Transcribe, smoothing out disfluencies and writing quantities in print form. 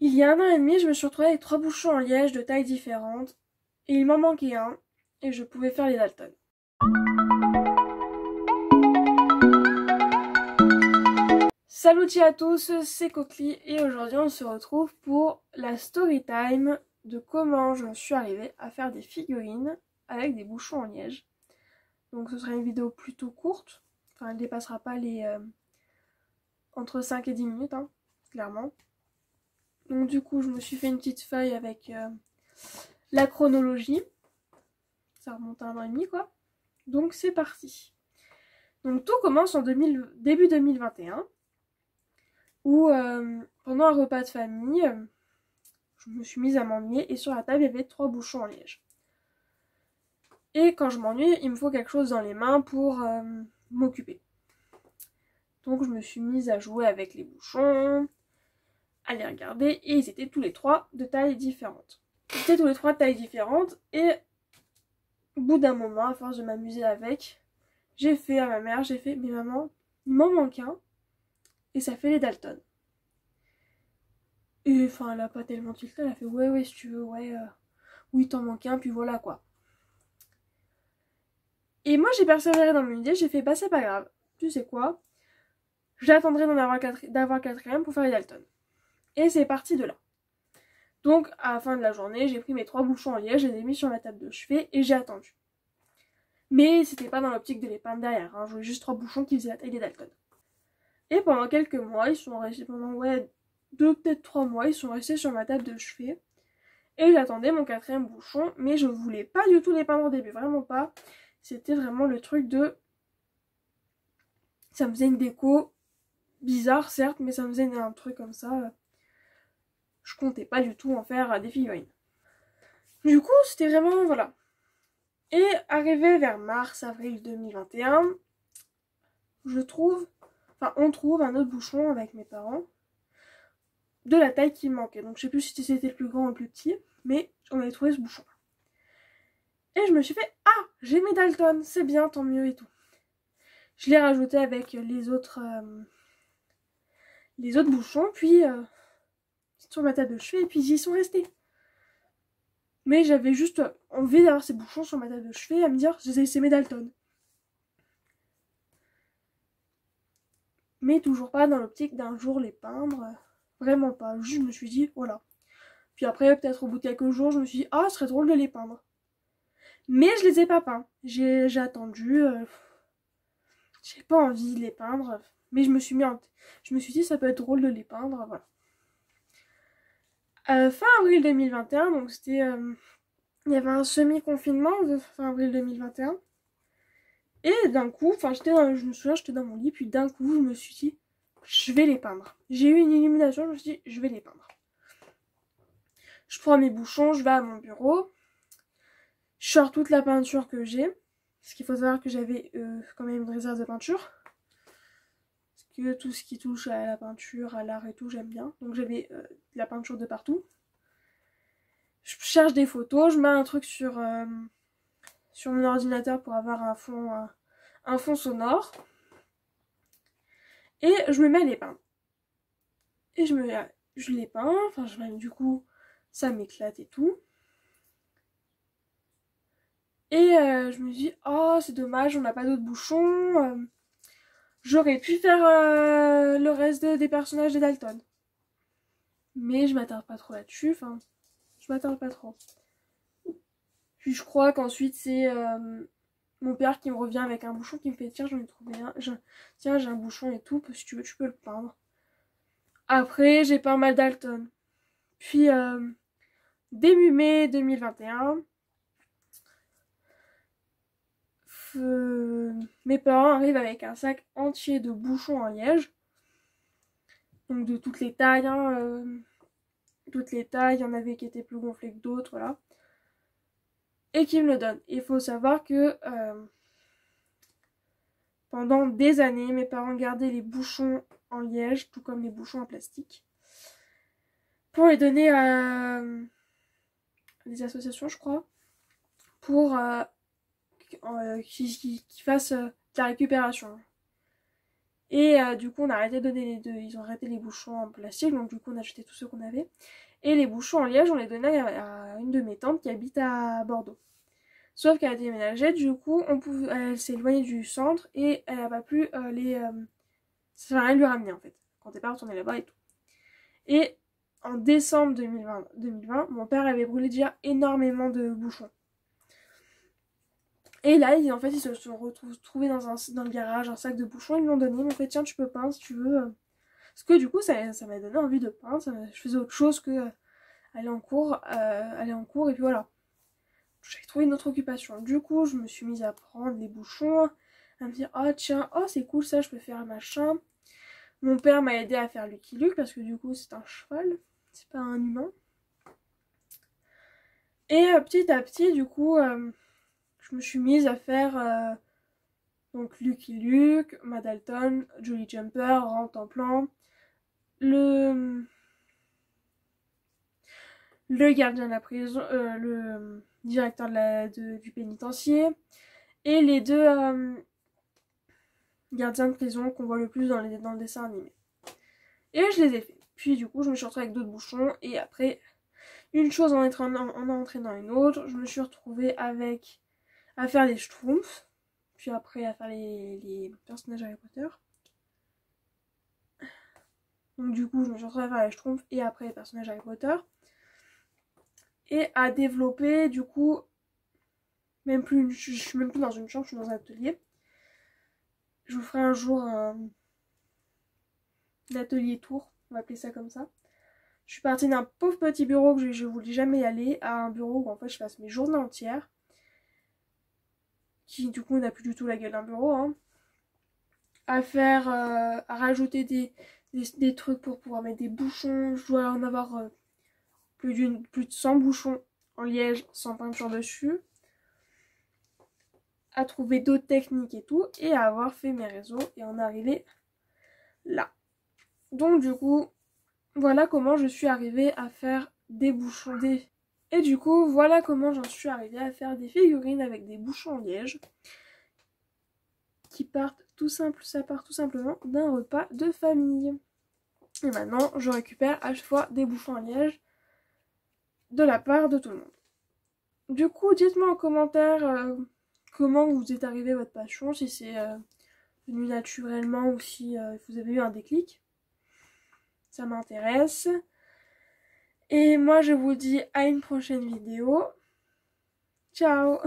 Il y a 1 an et demi, je me suis retrouvée avec 3 bouchons en liège de tailles différentes, et il m'en manquait un, et je pouvais faire les Dalton. Salut à tous, c'est Coquely, et aujourd'hui on se retrouve pour la story time de comment je suis arrivée à faire des figurines avec des bouchons en liège. Donc ce sera une vidéo plutôt courte, enfin elle ne dépassera pas les entre 5 et 10 minutes, hein, clairement. Donc du coup je me suis fait une petite feuille avec la chronologie, ça remonte à 1 an et demi quoi. Donc c'est parti. Donc tout commence en début 2021, où pendant un repas de famille, je me suis mise à m'ennuyer et sur la table il y avait 3 bouchons en liège. Et quand je m'ennuie, il me faut quelque chose dans les mains pour m'occuper. Donc je me suis mise à jouer avec les bouchons, à les regarder, et ils étaient tous les 3 de tailles différentes. Ils étaient tous les 3 de tailles différentes, et au bout d'un moment, à force de m'amuser avec, j'ai fait à ma mère, j'ai fait, mais maman, il m'en manque un, et ça fait les Dalton. Et enfin, elle a pas tellement tilté, elle a fait ouais, si tu veux, ouais, oui, t'en manques un, puis voilà quoi. Et moi, j'ai persévéré dans mon idée, j'ai fait, bah, c'est pas grave, tu sais quoi, j'attendrai d'avoir quatrième pour faire les Dalton. Et c'est parti de là. Donc, à la fin de la journée, j'ai pris mes 3 bouchons en liège, je les ai mis sur la table de chevet et j'ai attendu. Mais c'était pas dans l'optique de les peindre derrière, hein, je voulais juste 3 bouchons qui faisaient la taille des Dalton. Et pendant quelques mois, ils sont restés, pendant, ouais, 2, peut-être 3 mois, ils sont restés sur ma table de chevet. Et j'attendais mon quatrième bouchon, mais je voulais pas du tout les peindre au début, vraiment pas. C'était vraiment le truc de... Ça me faisait une déco bizarre, certes, mais ça me faisait un truc comme ça. Je comptais pas du tout en faire des figurines. Du coup, c'était vraiment... voilà. Et arrivé vers mars-avril 2021, je trouve... Enfin, on trouve un autre bouchon avec mes parents de la taille qui me manquait. Donc je sais plus si c'était le plus grand ou le plus petit, mais on avait trouvé ce bouchon. Et je me suis fait, ah, j'ai mes Dalton, c'est bien, tant mieux et tout. Je l'ai rajouté avec les autres bouchons, puis sur ma table de chevet, et puis ils y sont restés. Mais j'avais juste envie d'avoir ces bouchons sur ma table de chevet, à me dire, c'est mes Dalton. Mais toujours pas dans l'optique d'un jour les peindre, vraiment pas. Juste je me suis dit, voilà. Puis après, peut-être au bout de quelques jours, je me suis dit, ah, ce serait drôle de les peindre. Mais je les ai pas peints. J'ai attendu, j'ai pas envie de les peindre, mais je me suis dit, ça peut être drôle de les peindre, voilà. Fin avril 2021, donc c'était... il y avait un semi-confinement de fin avril 2021. Et d'un coup, enfin je me souviens, j'étais dans mon lit, puis d'un coup, je me suis dit, je vais les peindre. J'ai eu une illumination, je me suis dit, je vais les peindre. Je prends mes bouchons, je vais à mon bureau, je sors toute la peinture que j'ai. Parce qu'il faut savoir que j'avais quand même une réserve de peinture. Parce que tout ce qui touche à la peinture, à l'art et tout, j'aime bien. Donc j'avais de la peinture de partout. Je cherche des photos, je mets un truc sur mon ordinateur pour avoir un fond sonore. Et je me mets à les peindre. Et je les peins, enfin du coup, ça m'éclate et tout. Et je me dis, oh c'est dommage, on n'a pas d'autres bouchons. J'aurais pu faire le reste des personnages des Dalton. Mais je m'attarde pas trop là-dessus, enfin, je m'attarde pas trop. Puis je crois qu'ensuite c'est mon père qui me revient avec un bouchon qui me fait, tiens j'en ai trouvé un, tiens j'ai un bouchon et tout, si tu veux tu peux le peindre. Après j'ai peint mal Dalton. Puis début mai 2021, mes parents arrivent avec un sac entier de bouchons en liège. Donc de toutes les tailles, hein, toutes les tailles, il y en avait qui étaient plus gonflés que d'autres, voilà. Et qui me le donnent. Il faut savoir que pendant des années, mes parents gardaient les bouchons en liège, tout comme les bouchons en plastique, pour les donner à des associations, je crois, pour qu'ils fassent de la récupération. Et du coup on a arrêté de donner les deux, ils ont arrêté les bouchons en plastique, donc du coup on a acheté tous ceux qu'on avait. Et les bouchons en liège on les donnait à une de mes tantes qui habite à Bordeaux. Sauf qu'elle a déménagé, du coup elle s'est éloignée du centre et elle a pas pu ça sert à rien de lui ramener en fait, quand t'es pas retourné là-bas et tout. Et en décembre 2020, mon père avait brûlé déjà énormément de bouchons. Et là, en fait, ils se sont retrouvés dans le garage un sac de bouchons. Ils me l'ont donné. Ils m'ont fait tiens, tu peux peindre si tu veux. Parce que du coup, ça m'a donné envie de peindre. Je faisais autre chose que aller en cours. Et puis voilà. J'avais trouvé une autre occupation. Du coup, je me suis mise à prendre les bouchons. À me dire, oh tiens, oh c'est cool ça, je peux faire machin. Mon père m'a aidé à faire Lucky Luke parce que du coup, c'est un cheval. C'est pas un humain. Et petit à petit, du coup, je me suis mise à faire donc Lucky Luke, Madalton, Jolly Jumper, Rente en plan, le gardien de la prison, le directeur du pénitencier, et les deux gardiens de prison qu'on voit le plus dans le dessin animé. Et je les ai fait. Puis du coup, je me suis retrouvée avec d'autres bouchons, et après, une chose en entraînant une autre, je me suis retrouvée à faire les Schtroumpfs, puis après à faire les personnages Harry Potter. Donc du coup, je me suis retrouvée à faire les Schtroumpfs et après les personnages Harry Potter. Et à développer, du coup, je suis même plus dans une chambre, je suis dans un atelier. Je vous ferai un jour un atelier tour, on va appeler ça comme ça. Je suis partie d'un pauvre petit bureau que je voulais jamais y aller, à un bureau où en fait je passe mes journées entières. Qui du coup n'a plus du tout la gueule d'un bureau, hein. À rajouter des trucs pour pouvoir mettre des bouchons. Je dois en avoir plus de 100 bouchons en liège sans peinture dessus. À trouver d'autres techniques et tout. Et à avoir fait mes réseaux et en arriver là. Donc du coup, voilà comment je suis arrivée à faire des bouchons. Et du coup, voilà comment j'en suis arrivée à faire des figurines avec des bouchons en liège. Ça part tout simplement d'un repas de famille. Et maintenant, je récupère à chaque fois des bouchons en liège de la part de tout le monde. Du coup, dites-moi en commentaire comment vous êtes arrivé à votre passion, si c'est venu naturellement ou si vous avez eu un déclic. Ça m'intéresse. Et moi, je vous dis à une prochaine vidéo. Ciao!